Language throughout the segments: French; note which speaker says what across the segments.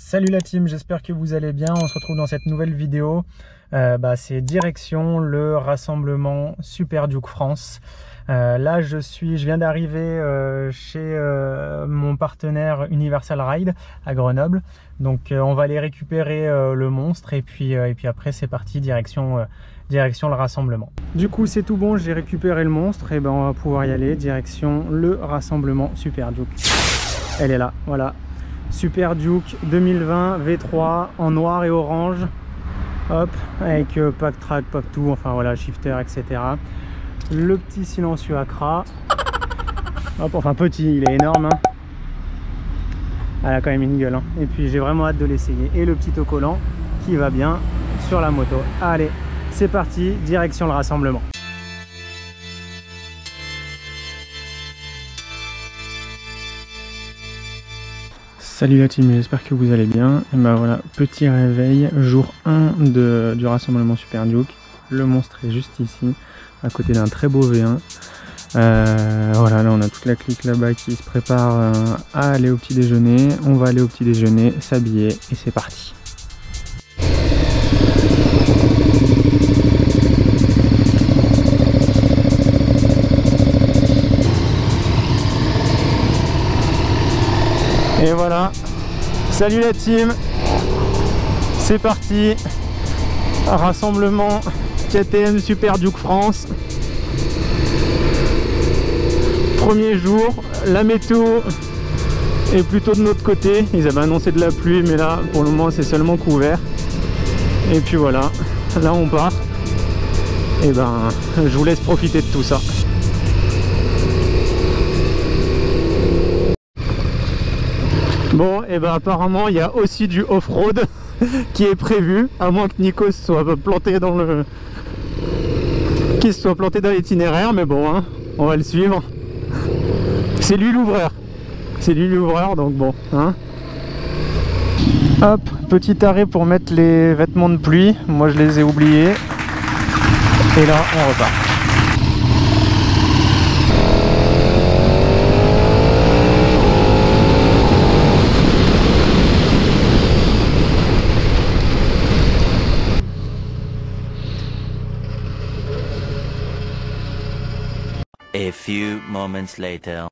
Speaker 1: Salut la team, j'espère que vous allez bien. On se retrouve dans cette nouvelle vidéo. C'est direction le rassemblement Super Duke France. Là je viens d'arriver chez mon partenaire Universal Ride à Grenoble. Donc on va aller récupérer le monstre et puis après c'est parti direction le rassemblement. Du coup c'est tout bon, j'ai récupéré le monstre et on va pouvoir y aller direction le rassemblement Super Duke. Elle est là, voilà. Super Duke 2020 V3 en noir et orange, hop, avec pack track, pack tout, enfin voilà, shifter, etc. Le petit silencieux Accra, hop, enfin petit, il est énorme, hein. Elle a quand même une gueule, hein. Et puis j'ai vraiment hâte de l'essayer. Et le petit autocollant qui va bien sur la moto. Allez, c'est parti, direction le rassemblement. Salut la team, j'espère que vous allez bien. Et voilà, petit réveil, jour 1 du rassemblement Super Duke. Le monstre est juste ici, à côté d'un très beau V1. Voilà, là on a toute la clique là-bas qui se prépare à aller au petit déjeuner. On va aller au petit déjeuner, s'habiller et c'est parti. Et voilà, salut la team, c'est parti, rassemblement KTM Super Duke France. Premier jour, la météo est plutôt de notre côté, ils avaient annoncé de la pluie mais là pour le moment c'est seulement couvert. Et puis voilà, là on part, et je vous laisse profiter de tout ça. Bon, et apparemment il y a aussi du off-road qui est prévu, à moins que Nikos soit planté dans l'itinéraire, mais bon, hein, on va le suivre. C'est lui l'ouvreur, donc bon, hein. Hop, petit arrêt pour mettre les vêtements de pluie, moi je les ai oubliés, et là on repart.
Speaker 2: A few moments later.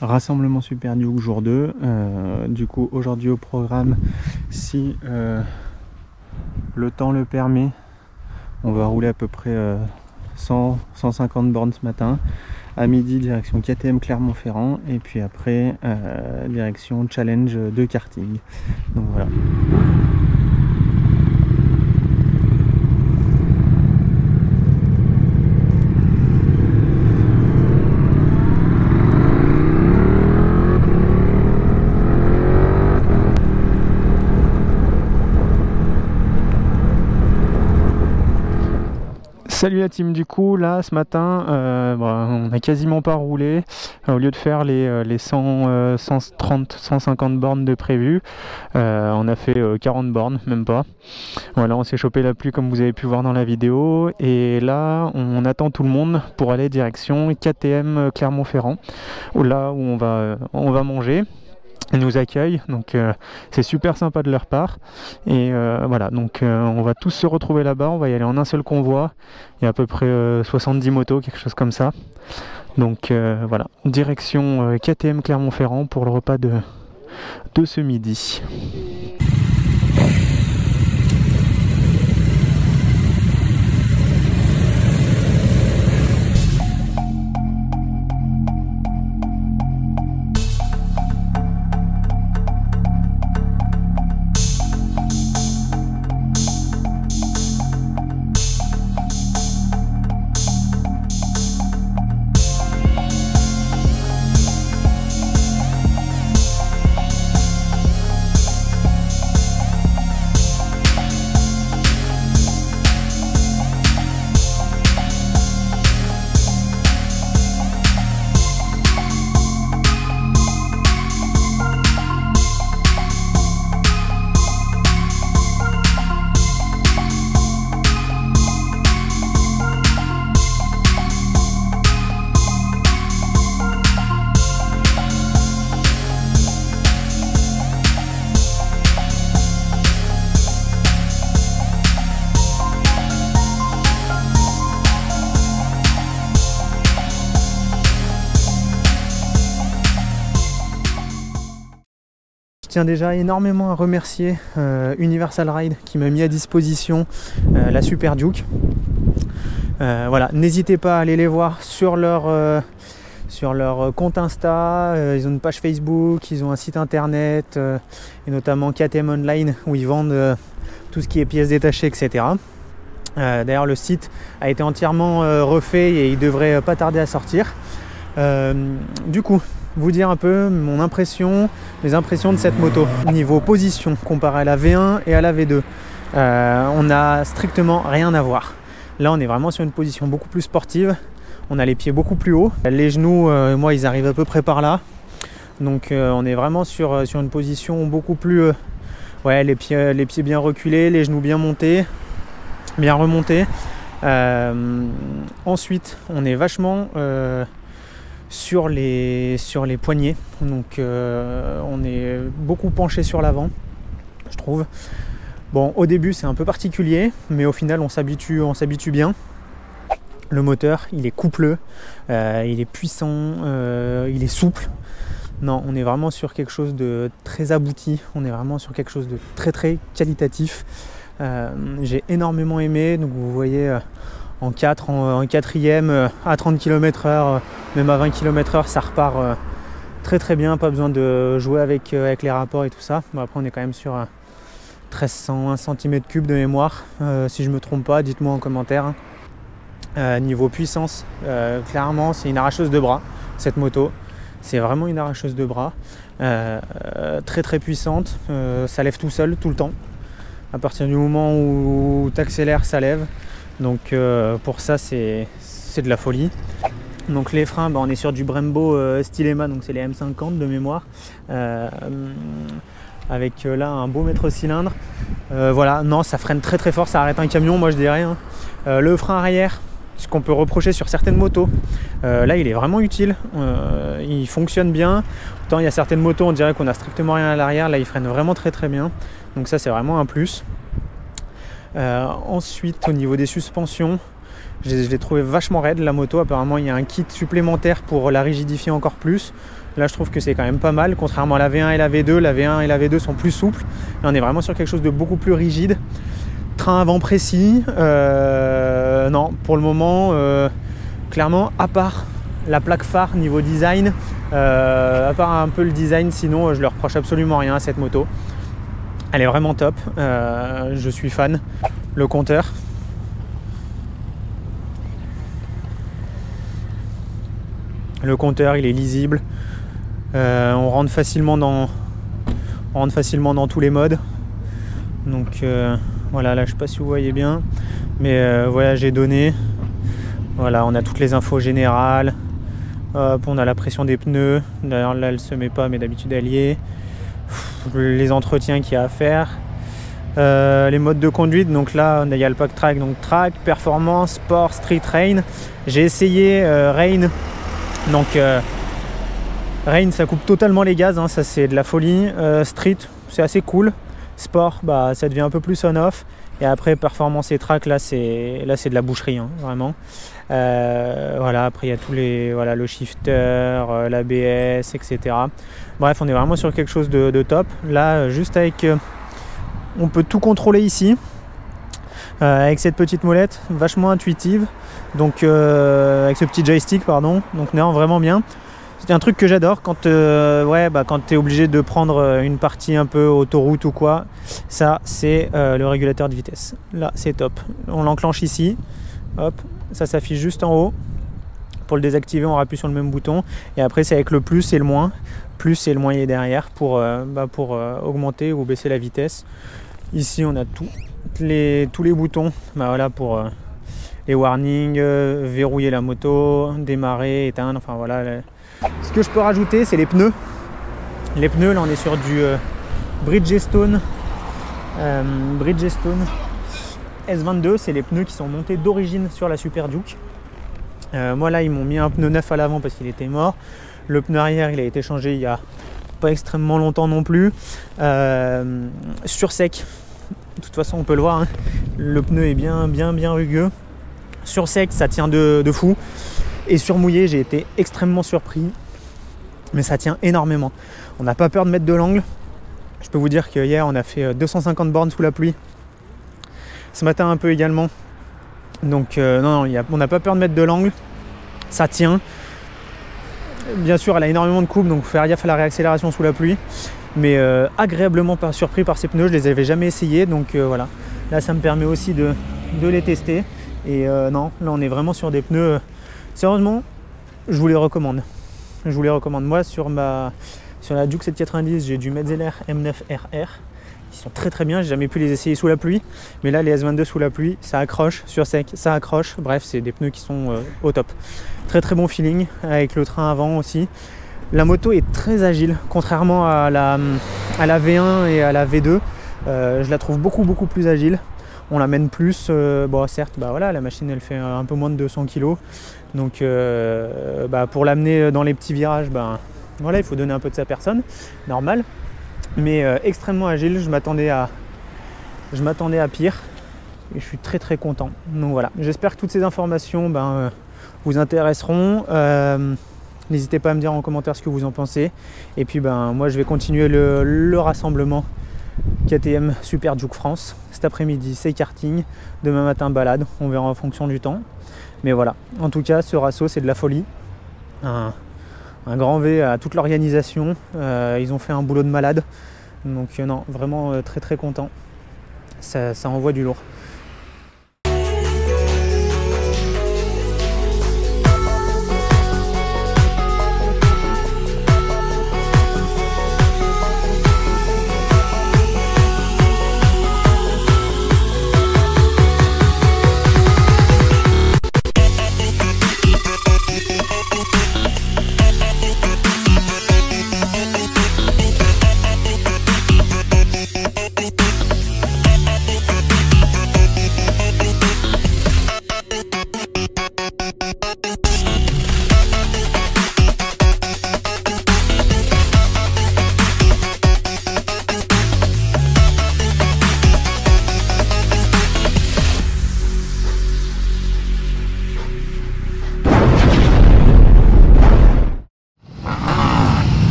Speaker 1: Rassemblement Super Duke jour 2, du coup aujourd'hui au programme, si le temps le permet, on va rouler à peu près 100-150 bornes ce matin. À midi direction KTM Clermont-Ferrand et puis après direction challenge de karting. Donc voilà. Salut la team, du coup là ce matin on n'a quasiment pas roulé. Au lieu de faire les 130 150 bornes de prévu, on a fait 40 bornes, même pas. Voilà, on s'est chopé la pluie comme vous avez pu voir dans la vidéo et là on attend tout le monde pour aller direction KTM Clermont-Ferrand, là où on va manger. Ils nous accueillent, donc c'est super sympa de leur part. Et voilà, donc on va tous se retrouver là-bas, on va y aller en un seul convoi. Il y a à peu près 70 motos, quelque chose comme ça. Donc voilà, direction KTM Clermont-Ferrand pour le repas de ce midi. Je tiens déjà énormément à remercier Universal Ride qui m'a mis à disposition la Super Duke. Voilà, n'hésitez pas à aller les voir sur leur compte Insta, ils ont une page Facebook, ils ont un site internet et notamment KTM Online où ils vendent tout ce qui est pièces détachées, etc. D'ailleurs le site a été entièrement refait et il devrait pas tarder à sortir. Du coup, vous dire un peu mon impression, mes impressions de cette moto. Niveau position, comparé à la V1 et à la V2, on n'a strictement rien à voir. Là, on est vraiment sur une position beaucoup plus sportive. On a les pieds beaucoup plus hauts. Les genoux, moi, ils arrivent à peu près par là. Donc, on est vraiment sur une position beaucoup plus... ouais, les pieds bien reculés, les genoux bien montés, bien remontés. Ensuite, on est vachement... sur les poignets, donc on est beaucoup penché sur l'avant, je trouve. Bon, au début c'est un peu particulier, mais au final on s'habitue bien. Le moteur, il est coupleux, il est puissant, il est souple. Non, on est vraiment sur quelque chose de très abouti, on est vraiment sur quelque chose de très très qualitatif. J'ai énormément aimé, donc vous voyez en quatrième à 30 km/h, même à 20 km/h, ça repart très très bien, pas besoin de jouer avec les rapports et tout ça. Bon, après on est quand même sur 1301 cm3 de mémoire, si je me trompe pas, dites-moi en commentaire. Niveau puissance, clairement c'est une arracheuse de bras cette moto, c'est vraiment une arracheuse de bras, très très puissante, ça lève tout seul tout le temps. À partir du moment où tu accélères, ça lève. Donc pour ça c'est de la folie. Donc les freins, on est sur du Brembo Stylema, donc c'est les M50 de mémoire, avec là un beau mètre cylindre. Voilà, non, ça freine très très fort, ça arrête un camion, moi je dirais. Hein. Le frein arrière, ce qu'on peut reprocher sur certaines motos, là il est vraiment utile, il fonctionne bien. Autant il y a certaines motos, on dirait qu'on a strictement rien à l'arrière, là il freine vraiment très très bien. Donc ça c'est vraiment un plus. Ensuite au niveau des suspensions, je l'ai trouvé vachement raide la moto. Apparemment il y a un kit supplémentaire pour la rigidifier encore plus. Là je trouve que c'est quand même pas mal, contrairement à la V1 et la V2. La V1 et la V2 sont plus souples. Là on est vraiment sur quelque chose de beaucoup plus rigide. Train avant précis, non pour le moment clairement, à part la plaque phare niveau design, à part un peu le design, sinon je leur reproche absolument rien à cette moto. Elle est vraiment top, je suis fan. Le compteur, il est lisible, on rentre facilement dans tous les modes. Donc voilà, là je sais pas si vous voyez bien, mais voyage et données. Voilà, on a toutes les infos générales. Hop, on a la pression des pneus. D'ailleurs là elle se met pas, mais d'habitude elle y est. Les entretiens qu'il y a à faire, les modes de conduite. Donc là il y a le pack track, donc track, performance, sport, street, rain. J'ai essayé rain, donc Rain, ça coupe totalement les gaz, hein, ça c'est de la folie. Street, c'est assez cool. Sport, bah, ça devient un peu plus on-off. Et après, performance et track, là c'est de la boucherie, hein, vraiment. Voilà, après il y a tous les, voilà, le shifter, l'ABS, etc. Bref, on est vraiment sur quelque chose de top. Là, juste avec... on peut tout contrôler ici. Avec cette petite molette, vachement intuitive. Donc, avec ce petit joystick, pardon. Donc, non, vraiment bien. C'est un truc que j'adore quand tu es obligé de prendre une partie un peu autoroute ou quoi. Ça, c'est le régulateur de vitesse. Là, c'est top. On l'enclenche ici. Hop, ça s'affiche juste en haut. Pour le désactiver, on appuie sur le même bouton. Et après, c'est avec le plus et le moins. Plus et le moyen derrière pour augmenter ou baisser la vitesse. Ici, on a tous les boutons. Bah, voilà, pour les warnings, verrouiller la moto, démarrer, éteindre. Enfin voilà. Ce que je peux rajouter, c'est les pneus. Les pneus, là on est sur du Bridgestone S22. C'est les pneus qui sont montés d'origine sur la Super Duke. Moi là, ils m'ont mis un pneu neuf à l'avant parce qu'il était mort. Le pneu arrière, il a été changé il y a pas extrêmement longtemps non plus. Sur sec, de toute façon on peut le voir, hein. Le pneu est bien rugueux. Sur sec, ça tient de fou. Et sur mouillé, j'ai été extrêmement surpris, mais ça tient énormément. On n'a pas peur de mettre de l'angle. Je peux vous dire que hier, on a fait 250 bornes sous la pluie. Ce matin, un peu également. Donc, non, on n'a pas peur de mettre de l'angle. Ça tient. Bien sûr, elle a énormément de coupe, donc il faut faire gaffe à la réaccélération sous la pluie. Mais agréablement surpris par ces pneus, je les avais jamais essayés. Donc voilà, là, ça me permet aussi de les tester. Et non, là, on est vraiment sur des pneus... Sérieusement, je vous les recommande. Moi, sur la Duke 790, j'ai du Metzeler M9RR. Ils sont très bien. J'ai jamais pu les essayer sous la pluie. Mais là, les S22 sous la pluie, ça accroche. Sur sec, ça accroche. Bref, c'est des pneus qui sont au top. Très bon feeling avec le train avant aussi. La moto est très agile. Contrairement à la V1 et à la V2, je la trouve beaucoup plus agile. On l'amène plus, bon certes, bah voilà, la machine elle fait un peu moins de 200 kg. Donc pour l'amener dans les petits virages, voilà, il faut donner un peu de sa personne, normal. Mais extrêmement agile, je m'attendais à pire. Et je suis très content. Donc voilà, j'espère que toutes ces informations vous intéresseront. N'hésitez pas à me dire en commentaire ce que vous en pensez. Et puis moi je vais continuer le rassemblement KTM Super Duke France. Cet après-midi c'est karting, demain matin balade, on verra en fonction du temps. Mais voilà, en tout cas ce rasso c'est de la folie. Un grand V à toute l'organisation, ils ont fait un boulot de malade. Donc non, vraiment très content. Ça envoie du lourd.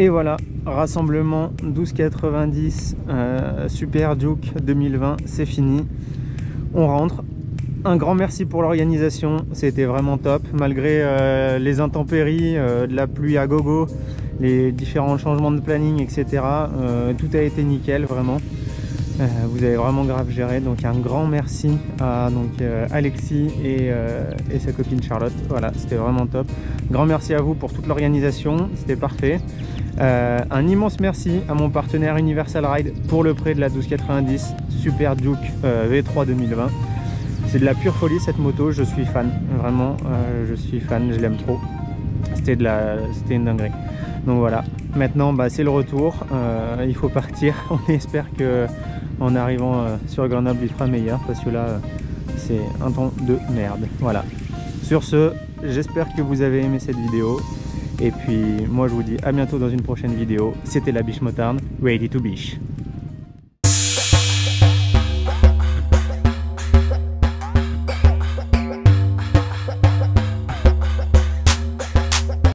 Speaker 1: Et voilà, rassemblement 1290 Super Duke 2020, c'est fini. On rentre. Un grand merci pour l'organisation, c'était vraiment top. Malgré les intempéries, de la pluie à gogo, les différents changements de planning, etc. Tout a été nickel, vraiment. Vous avez vraiment grave géré, donc un grand merci à Alexis et sa copine Charlotte. Voilà, c'était vraiment top. Grand merci à vous pour toute l'organisation, c'était parfait. Un immense merci à mon partenaire Universal Ride pour le prêt de la 1290 Super Duke V3 2020. C'est de la pure folie cette moto, je suis fan, vraiment, je suis fan, je l'aime trop. C'était une dinguerie. Donc voilà, maintenant c'est le retour, il faut partir. On espère que en arrivant sur Grenoble il fera meilleur, parce que là c'est un temps de merde. Voilà, sur ce, j'espère que vous avez aimé cette vidéo. Et puis moi je vous dis à bientôt dans une prochaine vidéo. C'était la Biche Motarde, ready to biche.